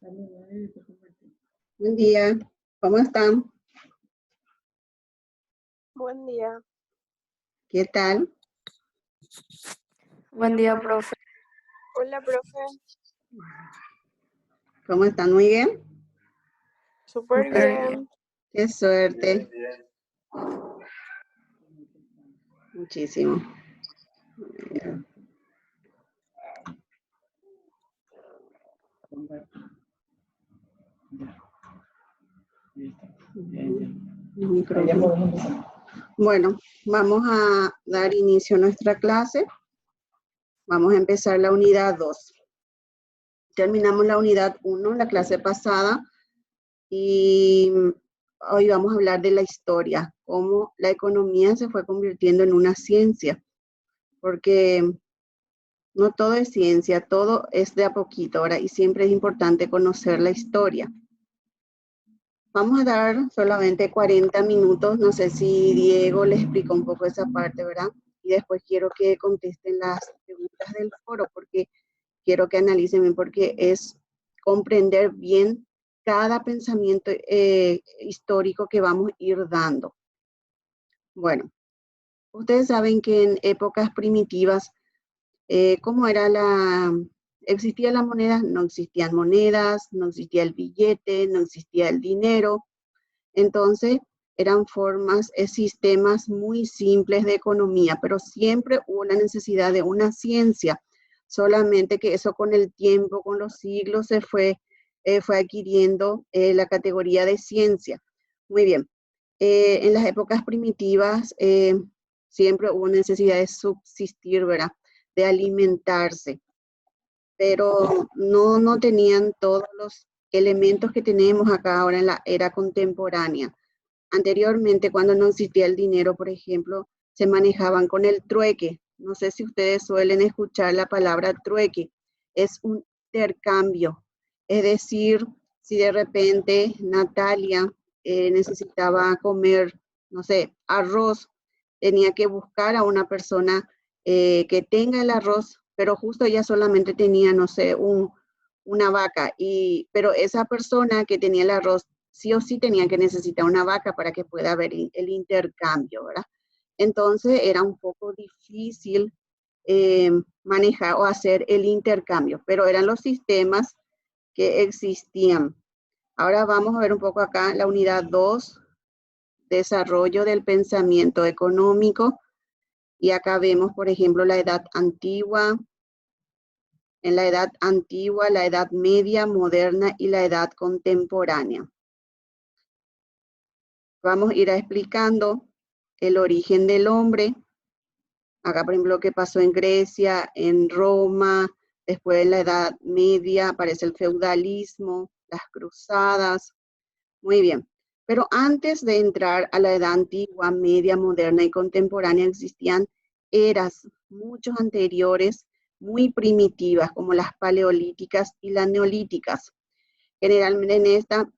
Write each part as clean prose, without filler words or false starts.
Buen día, ¿cómo están? Buen día. ¿Qué tal? Buen día, profe. Hola, profe. ¿Cómo están? ¿Muy bien? Súper bien. Qué suerte. Muchísimo. Bueno, vamos a dar inicio a nuestra clase. Vamos a empezar la unidad 2. Terminamos la unidad 1, la clase pasada, y hoy vamos a hablar de la historia, cómo la economía se fue convirtiendo en una ciencia, porque no todo es ciencia, todo es de a poquito, ¿verdad? Y siempre es importante conocer la historia. Vamos a dar solamente 40 minutos, no sé si Diego le explicó un poco esa parte, ¿verdad? Y después quiero que contesten las preguntas del foro, porque quiero que analicen bien, porque es comprender bien cada pensamiento histórico que vamos a ir dando. Bueno, ustedes saben que en épocas primitivas, ¿cómo era existía la moneda? No existían monedas, no existía el billete, no existía el dinero. Entonces, eran formas, sistemas muy simples de economía, pero siempre hubo la necesidad de una ciencia, solamente que eso con el tiempo, con los siglos, se fue adquiriendo la categoría de ciencia. Muy bien. En las épocas primitivas siempre hubo necesidad de subsistir, ¿verdad? De alimentarse, pero no tenían todos los elementos que tenemos acá ahora en la era contemporánea. Anteriormente, cuando no existía el dinero, por ejemplo, se manejaban con el trueque. No sé si ustedes suelen escuchar la palabra trueque. Es un intercambio. Es decir, si de repente Natalia necesitaba comer, no sé, arroz, tenía que buscar a una persona que tenga el arroz, pero justo ella solamente tenía, no sé, una vaca, pero esa persona que tenía el arroz sí o sí tenía que necesitar una vaca para que pueda haber el intercambio, ¿verdad? Entonces era un poco difícil manejar o hacer el intercambio, pero eran los sistemas que existían. Ahora vamos a ver un poco acá la unidad 2, desarrollo del pensamiento económico, y acá vemos, por ejemplo, la edad antigua, en la edad antigua, la edad media, moderna y la edad contemporánea. Vamos a ir explicando el origen del hombre. Acá, por ejemplo, lo que pasó en Grecia, en Roma, después en la Edad Media aparece el feudalismo, las cruzadas. Muy bien. Pero antes de entrar a la Edad Antigua, Media, Moderna y Contemporánea, existían eras muchos anteriores, muy primitivas, como las paleolíticas y las neolíticas. Generalmente en esta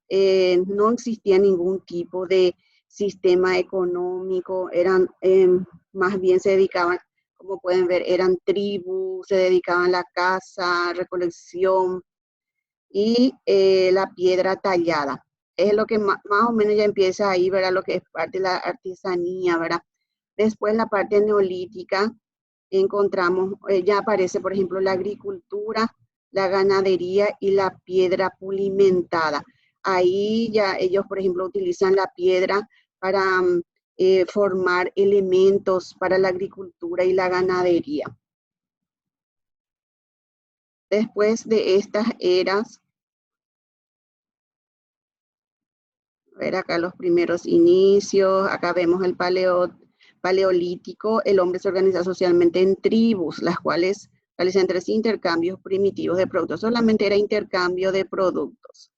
no existía ningún tipo de sistema económico, eran más bien se dedicaban, como pueden ver, eran tribus, se dedicaban a la caza, recolección y la piedra tallada. Es lo que más o menos ya empieza ahí, ¿verdad? Lo que es parte de la artesanía, ¿verdad? Después la parte neolítica encontramos, ya aparece, por ejemplo, la agricultura, la ganadería y la piedra pulimentada. Ahí ya ellos, por ejemplo, utilizan la piedra para formar elementos para la agricultura y la ganadería. Después de estas eras, a ver acá los primeros inicios, acá vemos el paleolítico, el hombre se organiza socialmente en tribus, las cuales realizan entre sí intercambios primitivos de productos. Solamente era intercambio de productos.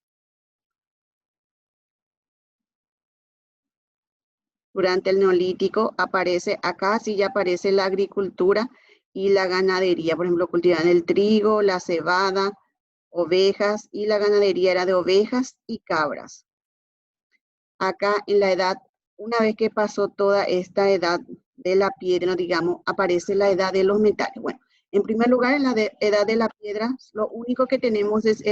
Durante el neolítico aparece, acá sí ya aparece la agricultura y la ganadería. Por ejemplo, cultivaban el trigo, la cebada, ovejas, y la ganadería era de ovejas y cabras. Acá en la edad, una vez que pasó toda esta edad de la piedra, digamos, aparece la edad de los metales. Bueno, en primer lugar, en la edad de la piedra, lo único que tenemos es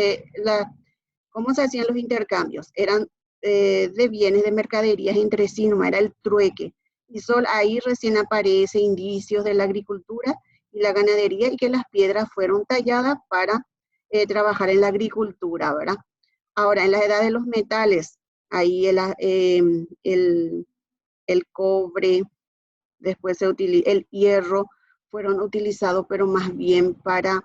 ¿Cómo se hacían los intercambios? Eran de bienes, de mercaderías entre sí, no era el trueque. Y solo ahí recién aparece indicios de la agricultura y la ganadería y que las piedras fueron talladas para trabajar en la agricultura, ¿verdad? Ahora, en la edad de los metales, ahí el cobre, después el hierro, fueron utilizados, pero más bien para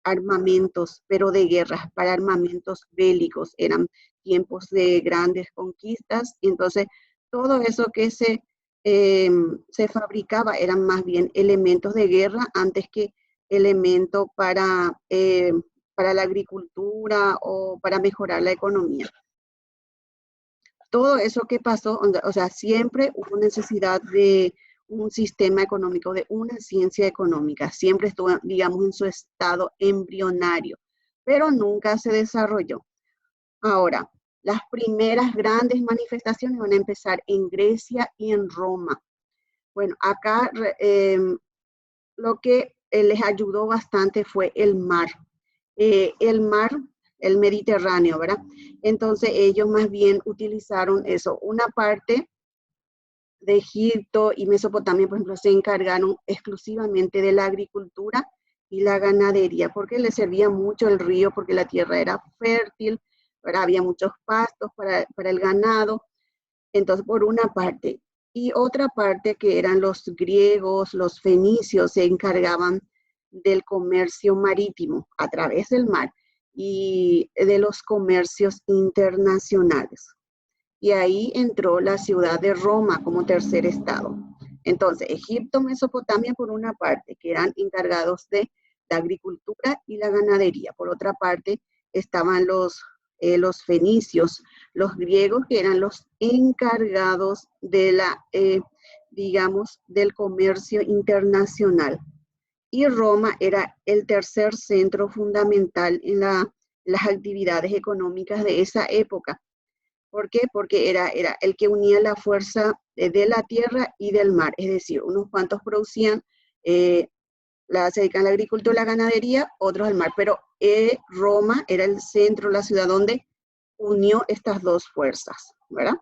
armamentos, pero de guerras, para armamentos bélicos. Eran tiempos de grandes conquistas, y entonces todo eso que se fabricaba eran más bien elementos de guerra antes que elementos para la agricultura o para mejorar la economía. Todo eso que pasó, o sea, siempre hubo necesidad de un sistema económico, de una ciencia económica. Siempre estuvo, digamos, en su estado embrionario, pero nunca se desarrolló. Ahora, las primeras grandes manifestaciones van a empezar en Grecia y en Roma. Bueno, acá lo que les ayudó bastante fue el mar. El mar, el Mediterráneo, ¿verdad? Entonces ellos más bien utilizaron eso. Una parte de Egipto y Mesopotamia, por ejemplo, se encargaron exclusivamente de la agricultura y la ganadería, porque les servía mucho el río, porque la tierra era fértil, ¿verdad? Había muchos pastos para el ganado. Entonces, por una parte. Y otra parte que eran los griegos, los fenicios, se encargaban del comercio marítimo a través del mar y de los comercios internacionales. Y ahí entró la ciudad de Roma como tercer estado. Entonces, Egipto, Mesopotamia por una parte, que eran encargados de la agricultura y la ganadería. Por otra parte, estaban los fenicios, los griegos, que eran los encargados de digamos, del comercio internacional. Y Roma era el tercer centro fundamental en las actividades económicas de esa época. ¿Por qué? Porque era el que unía la fuerza de la tierra y del mar. Es decir, unos cuantos producían, se dedican a la agricultura y la ganadería, otros al mar. Pero Roma era el centro, la ciudad donde unió estas dos fuerzas, ¿verdad?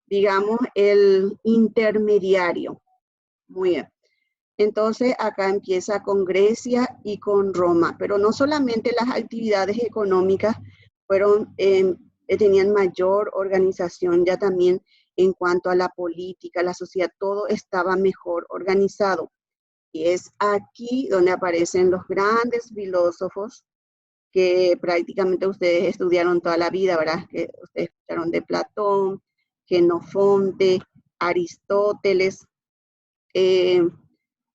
Digamos, el intermediario. Muy bien. Entonces, acá empieza con Grecia y con Roma, pero no solamente las actividades económicas tenían mayor organización, ya también en cuanto a la política, la sociedad, todo estaba mejor organizado. Y es aquí donde aparecen los grandes filósofos que prácticamente ustedes estudiaron toda la vida, ¿verdad? Que ustedes escucharon de Platón, Genofonte, Aristóteles.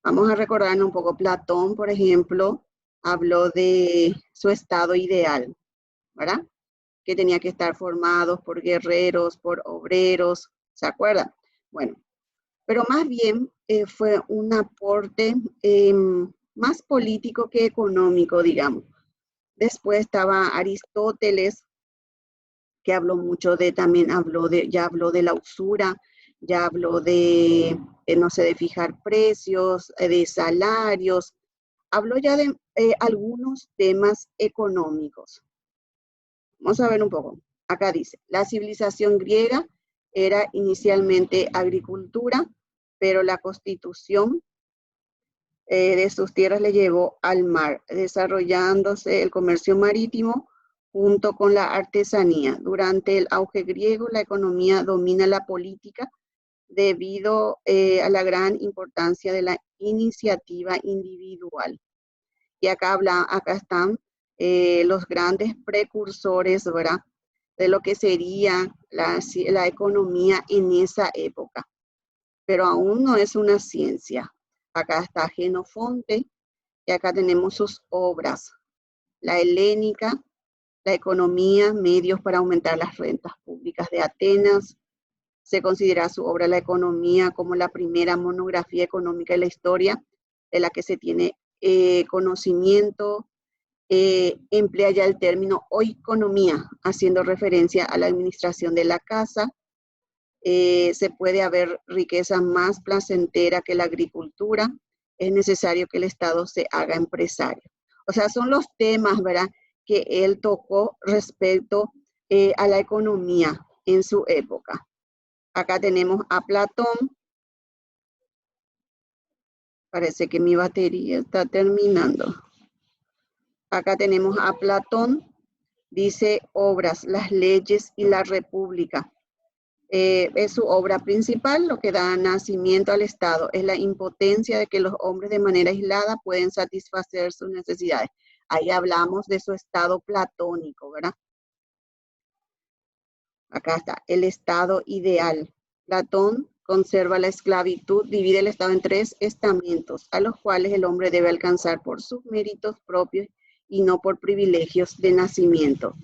Vamos a recordarnos un poco. Platón, por ejemplo, habló de su estado ideal, ¿verdad? Que tenía que estar formados por guerreros, por obreros, ¿se acuerdan? Bueno, pero más bien fue un aporte más político que económico, digamos. Después estaba Aristóteles, que habló mucho ya habló de la usura, ya habló de, no sé, de fijar precios, de salarios, habló ya de algunos temas económicos. Vamos a ver un poco. Acá dice, la civilización griega era inicialmente agricultura, pero la constitución de sus tierras le llevó al mar, desarrollándose el comercio marítimo junto con la artesanía. Durante el auge griego, la economía domina la política debido a la gran importancia de la iniciativa individual. Y acá están los grandes precursores, ¿verdad?, de lo que sería la economía en esa época. Pero aún no es una ciencia. Acá está Genofonte, y acá tenemos sus obras. La helénica, la economía, medios para aumentar las rentas públicas de Atenas. Se considera su obra La economía como la primera monografía económica de la historia de la que se tiene conocimiento. Emplea ya el término oikonomía, haciendo referencia a la administración de la casa. Se puede haber riqueza más placentera que la agricultura. Es necesario que el Estado se haga empresario. O sea, son los temas, ¿verdad?, que él tocó respecto a la economía en su época. Acá tenemos a Platón. Parece que mi batería está terminando. Acá tenemos a Platón. Dice obras, las leyes y la república. Es su obra principal, lo que da nacimiento al Estado. Es la impotencia de que los hombres de manera aislada pueden satisfacer sus necesidades. Ahí hablamos de su estado platónico, ¿verdad? Acá está, el estado ideal. Platón conserva la esclavitud, divide el estado en 3 estamentos, a los cuales el hombre debe alcanzar por sus méritos propios y no por privilegios de nacimiento.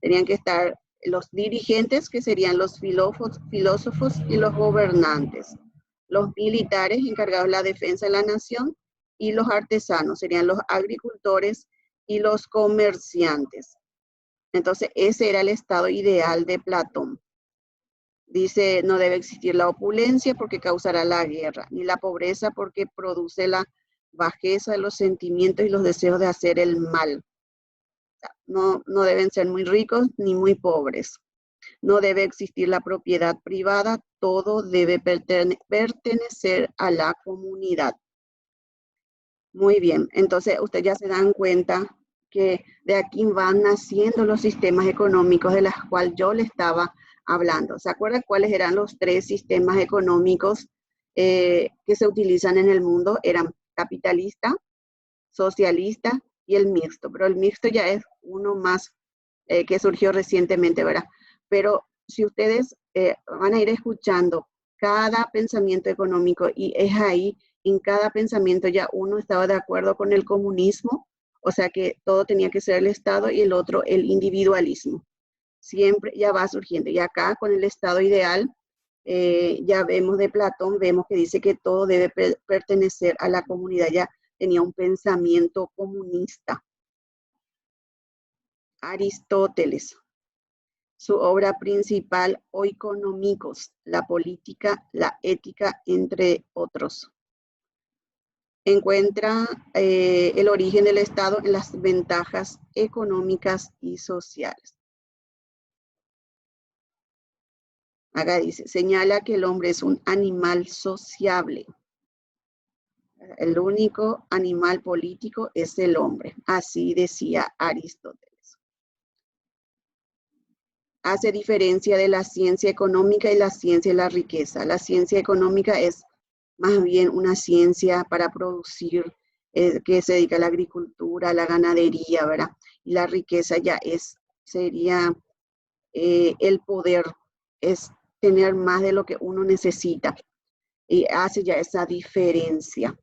Tenían que estar los dirigentes, que serían los filósofos y los gobernantes. Los militares encargados de la defensa de la nación y los artesanos, serían los agricultores y los comerciantes. Entonces, ese era el estado ideal de Platón. Dice, no debe existir la opulencia porque causará la guerra, ni la pobreza porque produce la bajeza de los sentimientos y los deseos de hacer el mal. No deben ser muy ricos ni muy pobres. No debe existir la propiedad privada, todo debe pertenecer a la comunidad. Muy bien, entonces ustedes ya se dan cuenta que de aquí van naciendo los sistemas económicos de los cuales yo le estaba hablando. ¿Se acuerdan cuáles eran los 3 sistemas económicos que se utilizan en el mundo? Eran capitalista, socialista y el mixto, pero el mixto ya es uno más que surgió recientemente, ¿verdad? Pero si ustedes van a ir escuchando cada pensamiento económico y es ahí, en cada pensamiento ya uno estaba de acuerdo con el comunismo, o sea que todo tenía que ser el Estado y el otro el individualismo. Siempre ya va surgiendo. Y acá con el estado ideal, ya vemos de Platón, vemos que dice que todo debe pertenecer a la comunidad. Ya tenía un pensamiento comunista. Aristóteles, su obra principal, Oikonomicos, la política, la ética, entre otros. Encuentra el origen del Estado en las ventajas económicas y sociales. Acá dice, señala que el hombre es un animal sociable. El único animal político es el hombre. Así decía Aristóteles. Hace diferencia de la ciencia económica y la ciencia de la riqueza. La ciencia económica es más bien una ciencia para producir, que se dedica a la agricultura, a la ganadería, ¿verdad? Y la riqueza ya sería el poder, es tener más de lo que uno necesita. Y hace ya esa diferencia.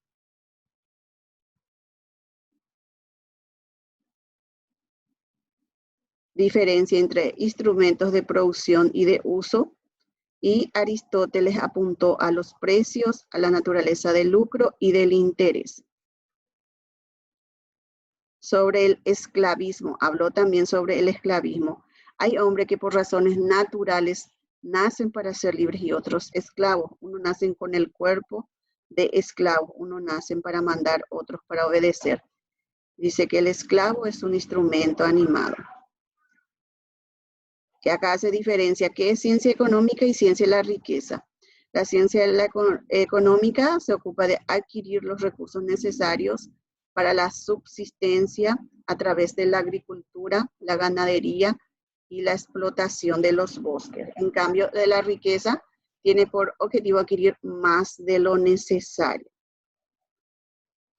Diferencia entre instrumentos de producción y de uso. Y Aristóteles apuntó a los precios, a la naturaleza del lucro y del interés. Sobre el esclavismo, habló también sobre el esclavismo. Hay hombres que por razones naturales nacen para ser libres y otros esclavos. Uno nacen con el cuerpo de esclavo, uno nacen para mandar, otros para obedecer. Dice que el esclavo es un instrumento animado. Que acá se diferencia qué es ciencia económica y ciencia de la riqueza. La ciencia económica se ocupa de adquirir los recursos necesarios para la subsistencia a través de la agricultura, la ganadería y la explotación de los bosques. En cambio, de la riqueza tiene por objetivo adquirir más de lo necesario.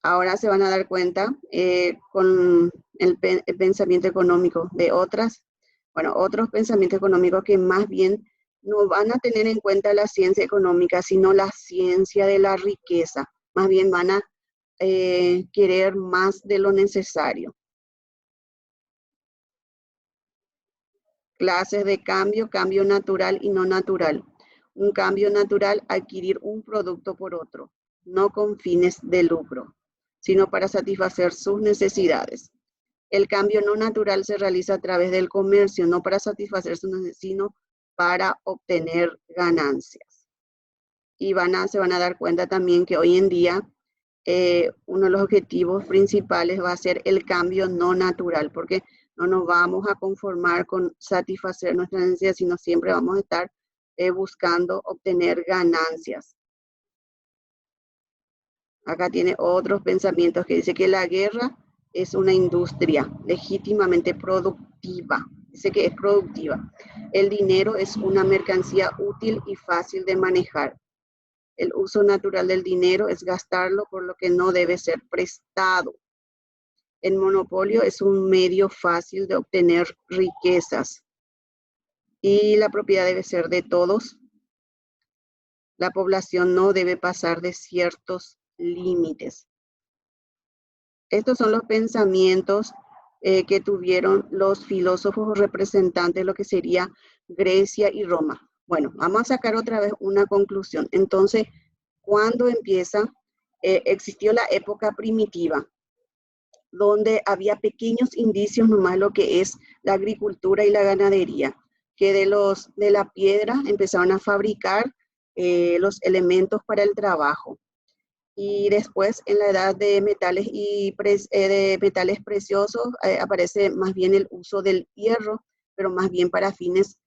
Ahora se van a dar cuenta con el pensamiento económico de otros pensamientos económicos que más bien no van a tener en cuenta la ciencia económica, sino la ciencia de la riqueza. Más bien van a querer más de lo necesario. Clases de cambio, cambio natural y no natural. Un cambio natural, adquirir un producto por otro, no con fines de lucro, sino para satisfacer sus necesidades. El cambio no natural se realiza a través del comercio, no para satisfacer sus necesidades, sino para obtener ganancias. Y se van a dar cuenta también que hoy en día uno de los objetivos principales va a ser el cambio no natural, porque No nos vamos a conformar con satisfacer nuestras necesidades, sino siempre vamos a estar buscando obtener ganancias. Acá tiene otros pensamientos que dice que la guerra es una industria legítimamente productiva. Dice que es productiva. El dinero es una mercancía útil y fácil de manejar. El uso natural del dinero es gastarlo, por lo que no debe ser prestado. El monopolio es un medio fácil de obtener riquezas. Y la propiedad debe ser de todos. La población no debe pasar de ciertos límites. Estos son los pensamientos que tuvieron los filósofos representantes de lo que sería Grecia y Roma. Bueno, vamos a sacar otra vez una conclusión. Entonces, ¿cuándo empieza? Existió la época primitiva, donde había pequeños indicios nomás de lo que es la agricultura y la ganadería, que de la piedra empezaron a fabricar los elementos para el trabajo. Y después, en la edad de metales, de metales preciosos, aparece más bien el uso del hierro, pero más bien para fines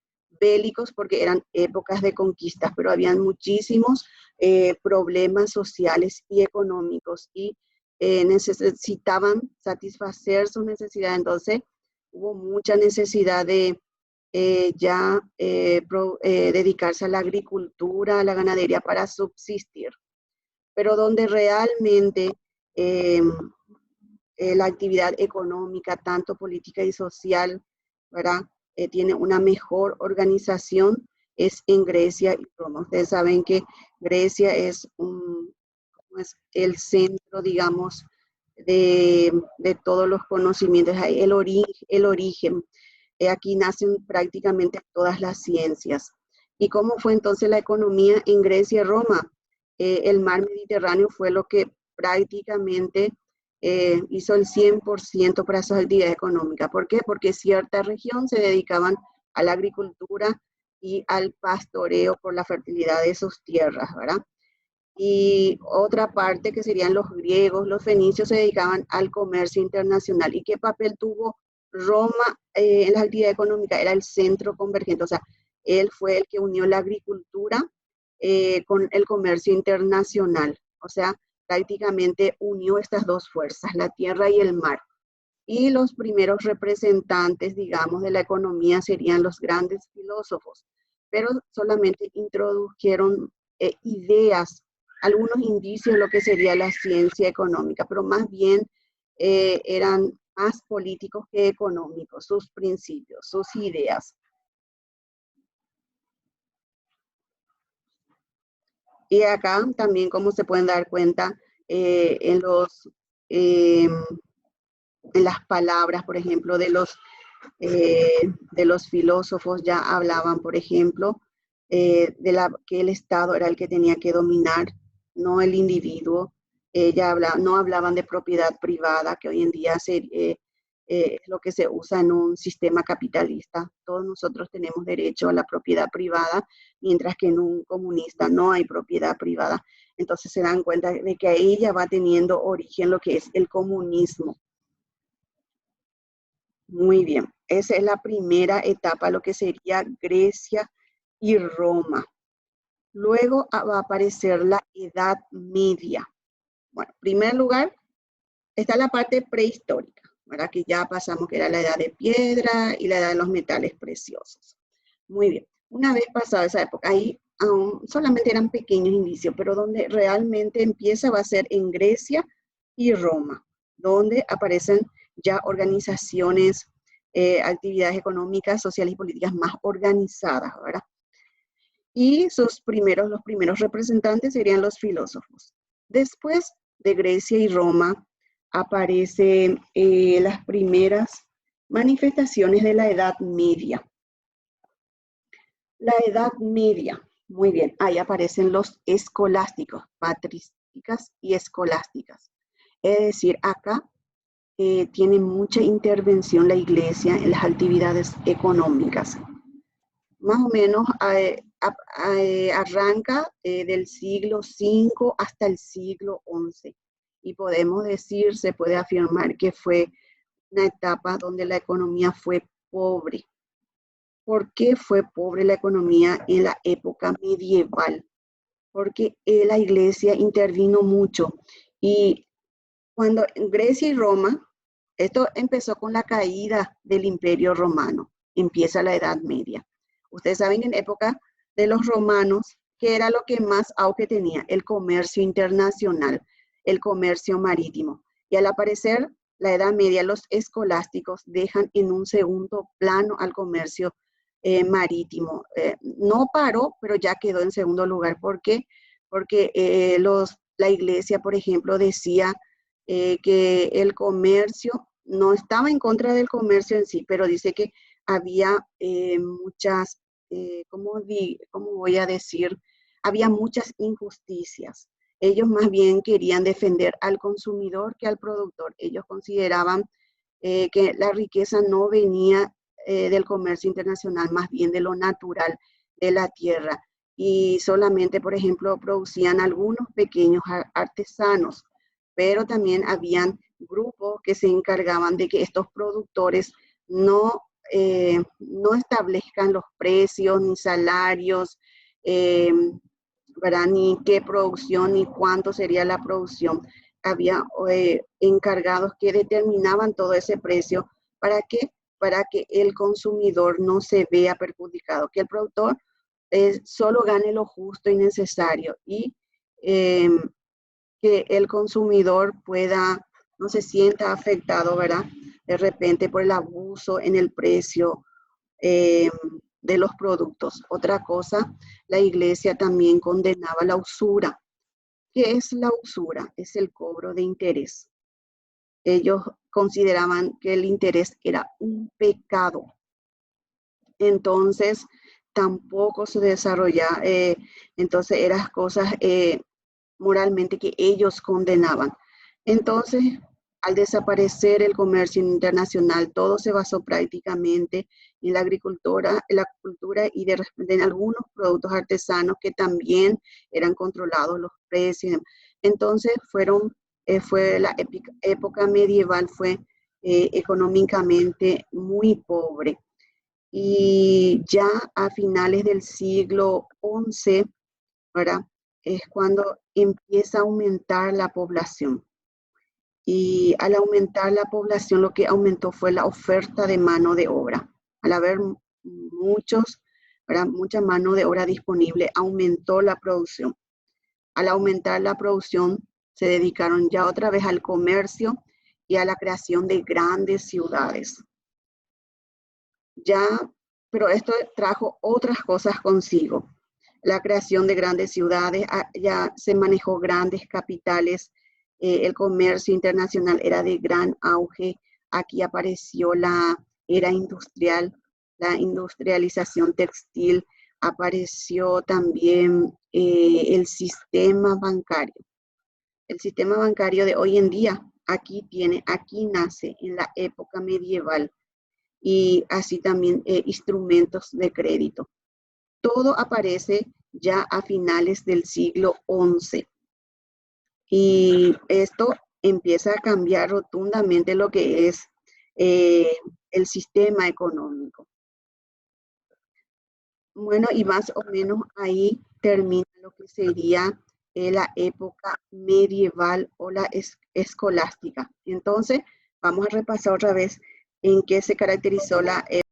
bélicos, porque eran épocas de conquistas, pero habían muchísimos problemas sociales y económicos, y necesitaban satisfacer sus necesidades. Entonces, hubo mucha necesidad de dedicarse a la agricultura, a la ganadería para subsistir. Pero donde realmente la actividad económica, tanto política y social, ¿verdad? Tiene una mejor organización, es en Grecia y Roma. Ustedes saben que Grecia es el centro, digamos, de todos los conocimientos, el origen. Aquí nacen prácticamente todas las ciencias. ¿Y cómo fue entonces la economía en Grecia y Roma? El mar Mediterráneo fue lo que prácticamente hizo el 100% para sus actividades económicas. ¿Por qué? Porque cierta región se dedicaban a la agricultura y al pastoreo por la fertilidad de sus tierras, ¿verdad? Y otra parte que serían los griegos, los fenicios, se dedicaban al comercio internacional. ¿Y qué papel tuvo Roma en las actividades económicas? Era el centro convergente, o sea, él fue el que unió la agricultura con el comercio internacional, o sea, prácticamente unió estas dos fuerzas, la tierra y el mar. Y los primeros representantes, digamos, de la economía serían los grandes filósofos, pero solamente introdujeron ideas, algunos indicios de lo que sería la ciencia económica, pero más bien eran más políticos que económicos, sus principios, sus ideas. Y acá también, como se pueden dar cuenta, en las palabras, por ejemplo, de los filósofos ya hablaban, por ejemplo, que el Estado era el que tenía que dominar, no el individuo. No hablaban de propiedad privada, que hoy en día es lo que se usa en un sistema capitalista. Todos nosotros tenemos derecho a la propiedad privada, mientras que en un comunista no hay propiedad privada. Entonces se dan cuenta de que ahí ya va teniendo origen lo que es el comunismo. Muy bien, esa es la primera etapa, lo que sería Grecia y Roma. Luego va a aparecer la Edad Media. Bueno, en primer lugar, está la parte prehistórica, ¿verdad? Que ya pasamos, que era la edad de piedra y la edad de los metales preciosos. Muy bien, una vez pasada esa época, ahí aún solamente eran pequeños indicios, pero donde realmente empieza va a ser en Grecia y Roma, donde aparecen ya organizaciones, actividades económicas, sociales y políticas más organizadas, ¿verdad? Y los primeros representantes serían los filósofos. Después de Grecia y Roma aparecen las primeras manifestaciones de la Edad Media. La Edad Media, muy bien, ahí aparecen los escolásticos, patrísticas y escolásticas. Es decir, acá tiene mucha intervención la Iglesia en las actividades económicas. Más o menos arranca del siglo V hasta el siglo XI. Y podemos decir, se puede afirmar que fue una etapa donde la economía fue pobre. ¿Por qué fue pobre la economía en la época medieval? Porque la iglesia intervino mucho. Y cuando en Grecia y Roma, esto empezó con la caída del Imperio Romano, empieza la Edad Media. Ustedes saben que en época de los romanos, ¿qué era lo que más auge tenía? El comercio internacional, el comercio marítimo. Y al aparecer la Edad Media, los escolásticos dejan en un segundo plano al comercio marítimo. No paró, pero ya quedó en segundo lugar. ¿Por qué? Porque la iglesia, por ejemplo, decía que el comercio no estaba en contra del comercio en sí, pero dice que había muchas, ¿cómo voy a decir? Había muchas injusticias. Ellos más bien querían defender al consumidor que al productor. Ellos consideraban que la riqueza no venía del comercio internacional, más bien de lo natural de la tierra. Y solamente, por ejemplo, producían algunos pequeños artesanos, pero también habían grupos que se encargaban de que estos productores no establezcan los precios ni salarios, ¿verdad? Ni qué producción, ni cuánto sería la producción. Había encargados que determinaban todo ese precio para que el consumidor no se vea perjudicado, que el productor solo gane lo justo y necesario y que el consumidor no se sienta afectado, ¿verdad? De repente por el abuso en el precio de los productos. Otra cosa, la iglesia también condenaba la usura. ¿Qué es la usura? Es el cobro de interés. Ellos consideraban que el interés era un pecado. Entonces, tampoco se desarrollaba, entonces eran cosas moralmente que ellos condenaban. Entonces, al desaparecer el comercio internacional, todo se basó prácticamente en la agricultura y de repente en algunos productos artesanos que también eran controlados los precios. Entonces, fue la época medieval, fue económicamente muy pobre. Y ya a finales del siglo XI, ¿verdad? Es cuando empieza a aumentar la población. Y al aumentar la población, lo que aumentó fue la oferta de mano de obra. Al haber mucha mano de obra disponible, aumentó la producción. Al aumentar la producción, se dedicaron ya otra vez al comercio y a la creación de grandes ciudades. Pero esto trajo otras cosas consigo. La creación de grandes ciudades, ya se manejó grandes capitales, el comercio internacional era de gran auge. Aquí apareció la era industrial, la industrialización textil, apareció también el sistema bancario. El sistema bancario de hoy en día, aquí nace en la época medieval, y así también instrumentos de crédito. Todo aparece ya a finales del siglo XI. Y esto empieza a cambiar rotundamente lo que es el sistema económico. Bueno, y más o menos ahí termina lo que sería la época medieval o la escolástica. Entonces, vamos a repasar otra vez en qué se caracterizó la época